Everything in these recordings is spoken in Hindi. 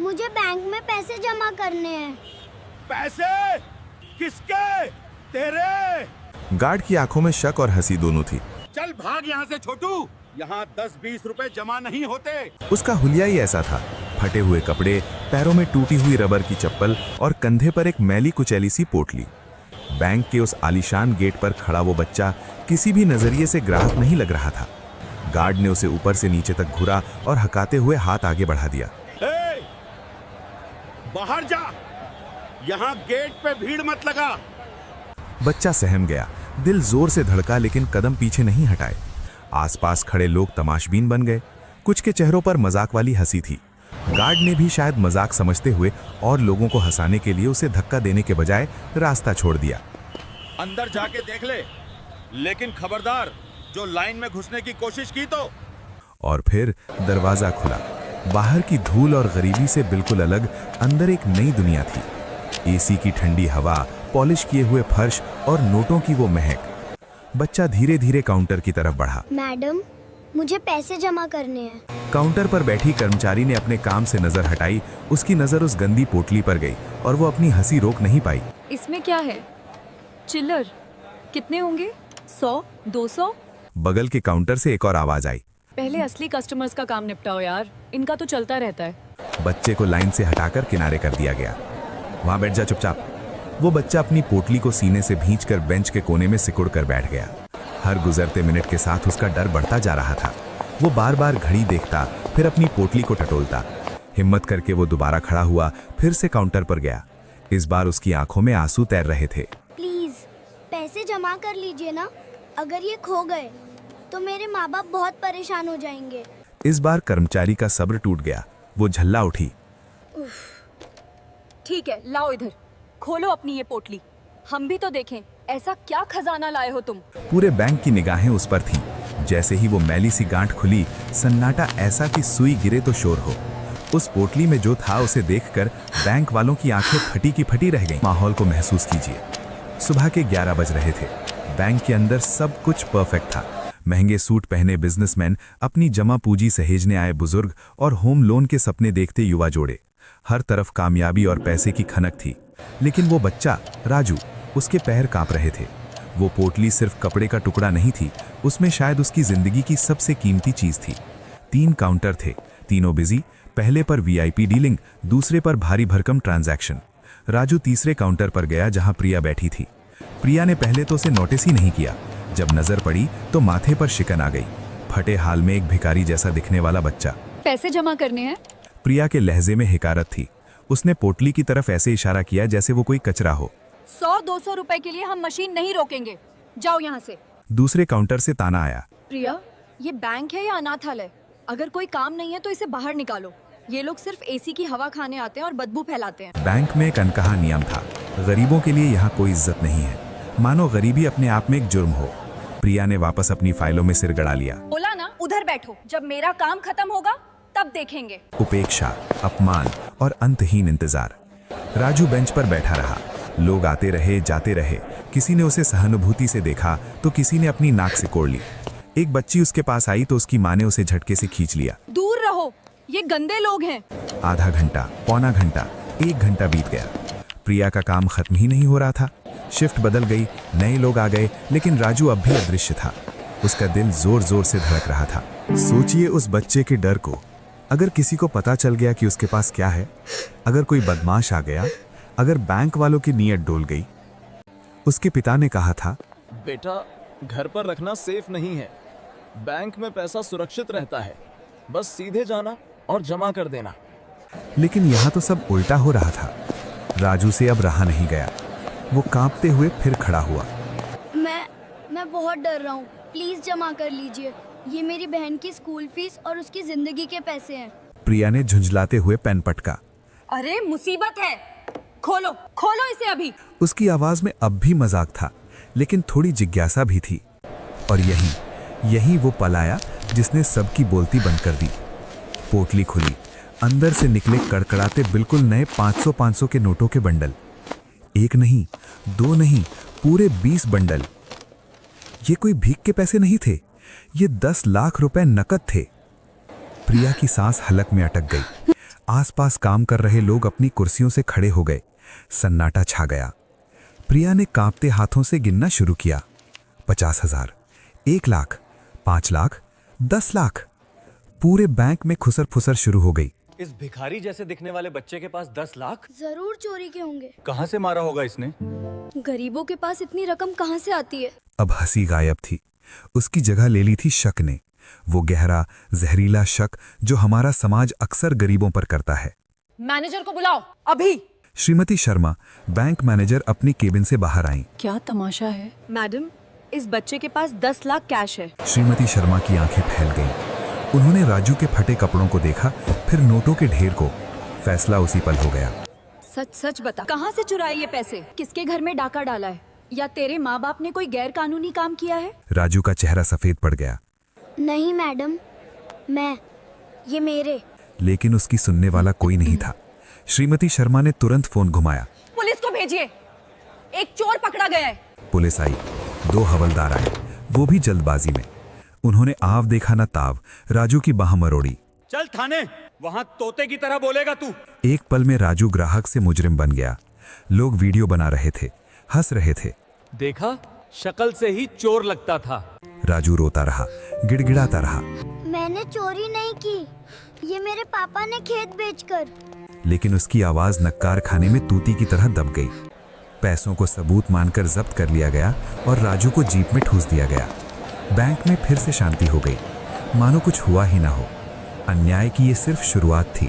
मुझे बैंक में पैसे जमा करने हैं। पैसे? किसके? तेरे? गार्ड की आंखों में शक और हंसी दोनों थी। चल भाग यहाँ से छोटू, यहाँ 10-20 रुपए जमा नहीं होते। उसका हुलिया ही ऐसा था, फटे हुए कपड़े, पैरों में टूटी हुई रबर की चप्पल और कंधे पर एक मैली कुचैली सी पोटली। बैंक के उस आलीशान गेट पर खड़ा वो बच्चा किसी भी नजरिए से ग्राहक नहीं लग रहा था। गार्ड ने उसे ऊपर से नीचे तक घुरा और हकाते हुए हाथ आगे बढ़ा दिया। ए, बाहर जा, यहाँ गेट पे भीड़ मत लगा। बच्चा सहम गया, दिल जोर से धड़का लेकिन कदम पीछे नहीं हटाए। आसपास खड़े लोग तमाशबीन बन गए। कुछ के चेहरों पर मजाक वाली हंसी थी। गार्ड ने भी शायद मजाक समझते हुए और लोगों को हंसाने के लिए उसे धक्का देने के बजाय रास्ता छोड़ दिया। अंदर जाके देख ले, लेकिन खबरदार, जो लाइन में घुसने की कोशिश की तो। और फिर दरवाजा खुला। बाहर की धूल और गरीबी से बिल्कुल अलग अंदर एक नई दुनिया थी। एसी की ठंडी हवा, पॉलिश किए हुए फर्श और नोटों की वो महक। बच्चा धीरे धीरे काउंटर की तरफ बढ़ा। मैडम, मुझे पैसे जमा करने हैं। काउंटर पर बैठी कर्मचारी ने अपने काम से नजर हटाई। उसकी नजर उस गंदी पोटली पर गई और वो अपनी हंसी रोक नहीं पाई। इसमें क्या है? चिल्लर कितने होंगे? 100, 200? बगल के काउंटर से एक और आवाज आई। पहले असली कस्टमर्स का काम निपटाओ यार, इनका तो चलता रहता है। बच्चे को लाइन से हटाकर किनारे कर दिया गया। वहां बैठ जा चुपचाप। वो बच्चा अपनी पोटली को सीने से भींचकर बेंच के कोने में सिकुड़ कर बैठ गया। हर गुजरते मिनट के साथ उसका डर बढ़ता जा रहा था। वो बार बार घड़ी देखता, फिर अपनी पोटली को टटोलता। हिम्मत करके वो दोबारा खड़ा हुआ, फिर से काउंटर पर गया। इस बार उसकी आंखों में आंसू तैर रहे थे। प्लीज पैसे जमा कर लीजिए ना। अगर ये खो गए तो मेरे माँ बाप बहुत परेशान हो जाएंगे। इस बार कर्मचारी का सब्र टूट गया। वो झल्ला उठी। ठीक है, लाओ इधर, खोलो अपनी ये पोटली, हम भी तो देखें ऐसा क्या खजाना लाए हो तुम। पूरे बैंक की निगाहें उस पर थीं। जैसे ही वो मैली सी गांठ खुली, सन्नाटा ऐसा कि सुई गिरे तो शोर हो। उस पोटली में जो था उसे देखकर बैंक वालों की आंखें फटी की फटी रह गईं। माहौल को महसूस कीजिए। सुबह के 11 बज रहे थे। बैंक के अंदर सब कुछ परफेक्ट था। महंगे सूट पहने बिजनेसमैन, अपनी जमा पूंजी सहेजने आए बुजुर्ग और होम लोन के सपने देखते युवा जोड़े। हर तरफ कामयाबी और पैसे की खनक थी। लेकिन वो बच्चा राजू, उसके पैर कांप रहे थे। वो पोटली सिर्फ कपड़े का टुकड़ा नहीं थी, उसमें शायद उसकी जिंदगी की सबसे कीमती चीज थी। 3 काउंटर थे, तीनों बिजी। पहले पर वीआईपी डीलिंग, दूसरे पर भारी भरकम ट्रांजैक्शन। राजू तीसरे काउंटर पर गया जहां प्रिया बैठी थी। प्रिया ने पहले तो उसे नोटिस ही नहीं किया। जब नजर पड़ी तो माथे पर शिकन आ गई। फटे हाल में एक भिखारी जैसा दिखने वाला बच्चा। पैसे जमा करने हैं? प्रिया के लहजे में हिकारत थी। उसने पोटली की तरफ ऐसे इशारा किया जैसे वो कोई कचरा हो। 100-200 रुपए के लिए हम मशीन नहीं रोकेंगे, जाओ यहाँ से। दूसरे काउंटर से ताना आया। प्रिया, ये बैंक है या अनाथालय? अगर कोई काम नहीं है तो इसे बाहर निकालो। ये लोग सिर्फ एसी की हवा खाने आते हैं और बदबू फैलाते हैं। बैंक में एक अनकहा नियम था, गरीबों के लिए यहाँ कोई इज्जत नहीं है, मानो गरीबी अपने आप में एक जुर्म हो। प्रिया ने वापस अपनी फाइलों में सिर गड़ा लिया। बोला ना, उधर बैठो, जब मेरा काम खत्म होगा तब देखेंगे। उपेक्षा, अपमान और अंतहीन इंतजार। राजू बेंच पर बैठा रहा। लोग आते रहे, जाते रहे। किसी ने उसे सहानुभूति से देखा तो किसी ने अपनी नाक से कोड़ ली। एक बच्ची उसके पास आई तो उसकी माँ ने उसे झटके से खींच लिया। दूर रहो, ये गंदे लोग हैं। आधा घंटा, पौना घंटा, 1 घंटा बीत गया। प्रिया का काम खत्म ही नहीं हो रहा था। शिफ्ट बदल गई, नए लोग आ गए, लेकिन राजू अब भी अदृश्य था। उसका दिल जोर जोर से धड़क रहा था। सोचिए उस बच्चे के डर को। अगर किसी को पता चल गया कि उसके पास क्या है, अगर कोई बदमाश आ गया, अगर बैंक वालों की नीयत डोल गई। उसके पिता ने कहा था, बेटा, घर पर रखना सेफ नहीं है। बैंक में पैसा सुरक्षित रहता है, बस सीधे जाना और जमा कर देना। लेकिन यहाँ तो सब उल्टा हो रहा था। राजू से अब रहा नहीं गया। वो कांपते हुए फिर खड़ा हुआ। मैं बहुत डर रहा हूँ। प्लीज जमा कर लीजिए। ये मेरी बहन की स्कूल फीस और उसकी जिंदगी के पैसे हैं। प्रिया ने झुंझलाते हुए पेन पटका। अरे मुसीबत है, खोलो खोलो इसे अभी। उसकी आवाज में अब भी मजाक था, लेकिन थोड़ी जिज्ञासा भी थी। और यही वो पल आया जिसने सबकी बोलती बंद कर दी। पोटली खुली। अंदर से निकले कड़कड़ाते बिल्कुल नए 500 के नोटों के बंडल। 1 नहीं, 2 नहीं, पूरे 20 बंडल। ये कोई भीख के पैसे नहीं थे, ये 10 लाख रुपए नकद थे। प्रिया की सांस हलक में अटक गई। आसपास काम कर रहे लोग अपनी कुर्सियों से खड़े हो गए। सन्नाटा छा गया। प्रिया ने कांपते हाथों से गिनना शुरू किया। 50,000, 1 लाख, 5 लाख, 10 लाख। पूरे बैंक में खुसर फुसर शुरू हो गई। इस भिखारी जैसे दिखने वाले बच्चे के पास 10 लाख जरूर चोरी के होंगे। कहाँ से मारा होगा इसने? गरीबों के पास इतनी रकम कहाँ से आती है? अब हंसी गायब थी। उसकी जगह ले ली थी शक ने, वो गहरा जहरीला शक जो हमारा समाज अक्सर गरीबों पर करता है। मैनेजर को बुलाओ अभी। श्रीमती शर्मा, बैंक मैनेजर, अपनी केबिन से बाहर आईं। क्या तमाशा है? मैडम, इस बच्चे के पास 10 लाख कैश है। श्रीमती शर्मा की आंखें फैल गईं। उन्होंने राजू के फटे कपड़ों को देखा, फिर नोटों के ढेर को। फैसला उसी पल हो गया। सच सच बता, कहाँ से चुराए ये पैसे? किसके घर में डाका डाला है? या तेरे माँ बाप ने कोई गैर कानूनी काम किया है? राजू का चेहरा सफेद पड़ गया। नहीं मैडम, ये मेरे। लेकिन उसकी सुनने वाला कोई नहीं था। श्रीमती शर्मा ने तुरंत फोन घुमाया। पुलिस को भेजिए, एक चोर पकड़ा गया है। पुलिस आई। 2 हवलदार आए, वो भी जल्दबाजी में। उन्होंने आव देखा न ताव राजू की बाह मरोड़ी। चल थाने, वहाँ तोते की तरह बोलेगा तू। एक पल में राजू ग्राहक से मुजरिम बन गया। लोग वीडियो बना रहे थे, हंस रहे थे। देखा, शक्ल से ही चोर लगता था। राजू रोता रहा, गिड़गिड़ाता रहा। मैंने चोरी नहीं की, ये मेरे पापा ने खेत बेचकर। लेकिन उसकी आवाज नक्कार खाने में तूती की तरह दब गई। पैसों को सबूत मानकर जब्त कर लिया गया और राजू को जीप में ठूस दिया गया। बैंक में फिर से शांति हो गई, मानो कुछ हुआ ही ना हो। अन्याय की ये सिर्फ शुरुआत थी।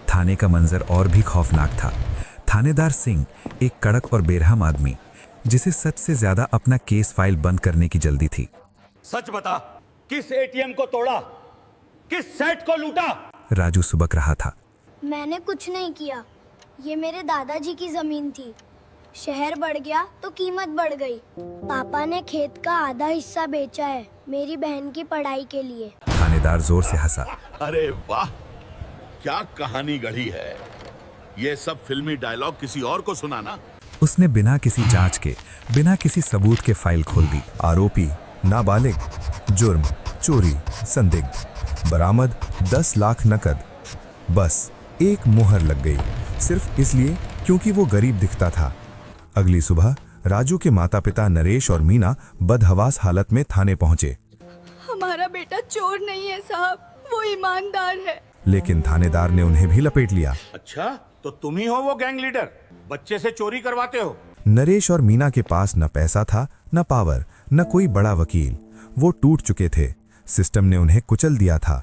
थाने का मंजर और भी खौफनाक था। थानेदार सिंह, एक कड़क और बेरहम आदमी, जिसे सच से ज्यादा अपना केस फाइल बंद करने की जल्दी थी। सच बता, किस एटीएम को तोड़ा, किस सेट को लूटा? राजू सुबक रहा था। मैंने कुछ नहीं किया, ये मेरे दादाजी की जमीन थी। शहर बढ़ गया तो कीमत बढ़ गई। पापा ने खेत का आधा हिस्सा बेचा है मेरी बहन की पढ़ाई के लिए। थानेदार जोर से हंसा। अरे वाह, क्या कहानी गढ़ी है। ये सब फिल्मी डायलॉग किसी और को सुनाना। उसने बिना किसी जांच के, बिना किसी सबूत के फाइल खोल दी। आरोपी नाबालिग, जुर्म चोरी, संदिग्ध, बरामद 10 लाख नकद। बस एक मुहर लग गई, सिर्फ इसलिए क्योंकि वो गरीब दिखता था। अगली सुबह राजू के माता पिता नरेश और मीना बदहवास हालत में थाने पहुंचे। हमारा बेटा चोर नहीं है साहब, वो ईमानदार है। लेकिन थानेदार ने उन्हें भी लपेट लिया। अच्छा, तो तुम ही हो वो गैंग लीडर, बच्चे से चोरी करवाते हो। नरेश और मीना के पास न पैसा था, न पावर, न कोई बड़ा वकील। वो टूट चुके थे, सिस्टम ने उन्हें कुचल दिया था।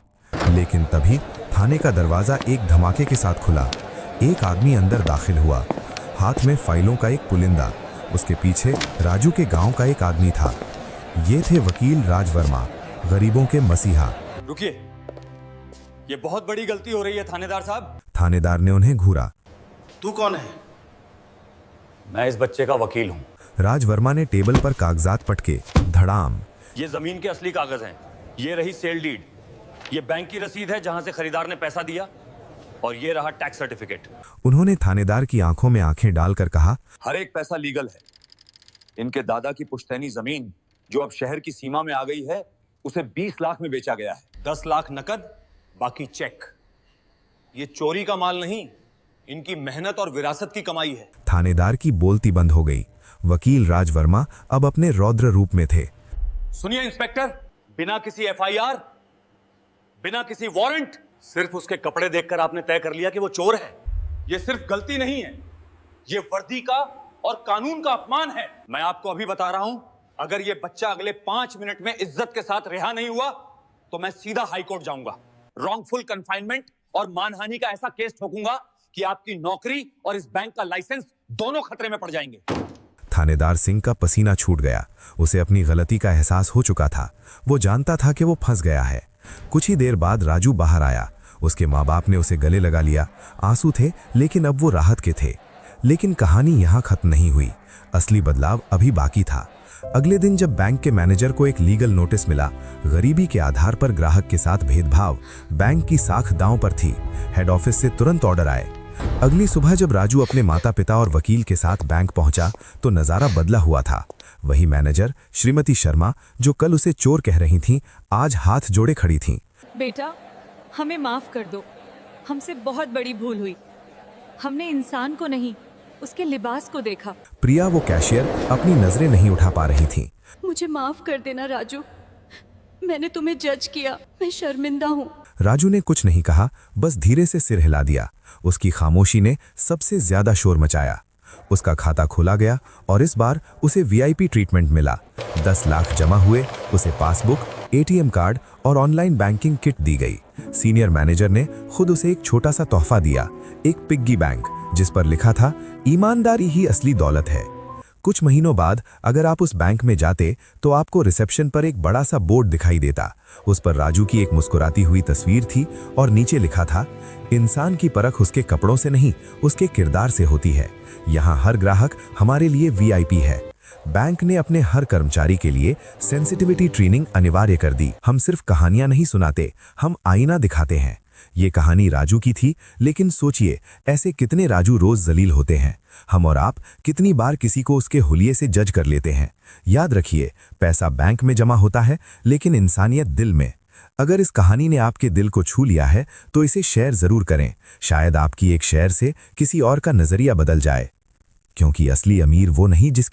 लेकिन तभी थाने का दरवाजा एक धमाके के साथ खुला। एक आदमी अंदर दाखिल हुआ, हाथ में फाइलों का एक पुलिंदा। उसके पीछे राजू के गांव का एक आदमी था। ये थे वकील राज वर्मा, गरीबों के मसीहा। रुकिए, ये बहुत बड़ी गलती हो रही है थानेदार साहब। थानेदार ने उन्हें घूरा। तू कौन है? मैं इस बच्चे का वकील हूँ। राज वर्मा ने टेबल पर कागजात पटके। धड़ाम। ये जमीन के असली कागज हैं। ये रही सेल डीड, ये बैंक की रसीद है जहां से खरीदार ने पैसा दिया, और ये रहा टैक्स सर्टिफिकेट। उन्होंने थानेदार की आंखों में आंखें डालकर कहा, हर एक पैसा लीगल है। इनके दादा की पुश्तैनी जमीन जो अब शहर की सीमा में आ गई है, उसे 20 लाख में बेचा गया है। 10 लाख नकद, बाकी चेक। ये चोरी का माल नहीं, इनकी मेहनत और विरासत की कमाई है। थानेदार की बोलती बंद हो गई। वकील राज वर्मा अब अपने रौद्र रूप में थे। सुनिए इंस्पेक्टर, बिना किसी एफआईआर, बिना किसी वारंट, सिर्फ उसके कपड़े देखकर आपने तय कर लिया कि वो चोर है। ये सिर्फ गलती नहीं है, ये वर्दी का और कानून का अपमान है। मैं आपको अभी बता रहा हूं, अगर ये बच्चा अगले 5 मिनट में इज्जत के साथ रिहा नहीं हुआ तो मैं सीधा हाई कोर्ट जाऊंगा। रॉन्गफुल कन्फाइनमेंट और मानहानि का ऐसा केस ठोकूंगा कि आपकी नौकरी और इस बैंक का लाइसेंस दोनों खतरे में पड़ जाएंगे। थानेदार सिंह का पसीना छूट गया। उसे अपनी गलती का एहसास हो चुका था। वो जानता था कि वो फंस गया है। कुछ ही देर बाद राजू बाहर आया। उसके माँ बाप ने उसे गले लगा लिया। आंसू थे, लेकिन अब वो राहत के थे। लेकिन कहानी यहाँ खत्म नहीं हुई। असली बदलाव अभी बाकी था। अगले दिन जब बैंक के मैनेजर को एक लीगल नोटिस मिला, गरीबी के आधार पर ग्राहक के साथ भेदभाव, बैंक की साख दांव पर थी। हेड ऑफिस से तुरंत ऑर्डर आए। अगली सुबह जब राजू अपने माता पिता और वकील के साथ बैंक पहुंचा तो नजारा बदला हुआ था। वही मैनेजर श्रीमती शर्मा, जो कल उसे चोर कह रही थीं, आज हाथ जोड़े खड़ी थीं। बेटा, हमें माफ कर दो। हमसे बहुत बड़ी भूल हुई। हमने इंसान को नहीं, उसके लिबास को देखा। प्रिया वो कैशियर अपनी नजरें नहीं उठा पा रही थी। मुझे माफ कर देना राजू, मैंने तुम्हें जज किया, मैं शर्मिंदा हूँ। राजू ने कुछ नहीं कहा, बस धीरे से सिर हिला दिया। उसकी खामोशी ने सबसे ज्यादा शोर मचाया। उसका खाता खोला गया और इस बार उसे वीआईपी ट्रीटमेंट मिला। 10 लाख जमा हुए, उसे पासबुक, एटीएम कार्ड और ऑनलाइन बैंकिंग किट दी गई। सीनियर मैनेजर ने खुद उसे एक छोटा सा तोहफा दिया, एक पिग्गी बैंक, जिस पर लिखा था ईमानदारी ही असली दौलत है। कुछ महीनों बाद अगर आप उस बैंक में जाते तो आपको रिसेप्शन पर एक बड़ा सा बोर्ड दिखाई देता। उस पर राजू की एक मुस्कुराती हुई तस्वीर थी और नीचे लिखा था, इंसान की परख उसके कपड़ों से नहीं, उसके किरदार से होती है। यहाँ हर ग्राहक हमारे लिए वीआईपी है। बैंक ने अपने हर कर्मचारी के लिए सेंसिटिविटी ट्रेनिंग अनिवार्य कर दी। हम सिर्फ कहानियां नहीं सुनाते, हम आईना दिखाते हैं। ये कहानी राजू की थी, लेकिन सोचिए ऐसे कितने राजू रोज जलील होते हैं। हम और आप कितनी बार किसी को उसके हुलिये से जज कर लेते हैं। याद रखिए, पैसा बैंक में जमा होता है, लेकिन इंसानियत दिल में। अगर इस कहानी ने आपके दिल को छू लिया है तो इसे शेयर जरूर करें। शायद आपकी एक शेयर से किसी और का नजरिया बदल जाए, क्योंकि असली अमीर वो नहीं जिसकी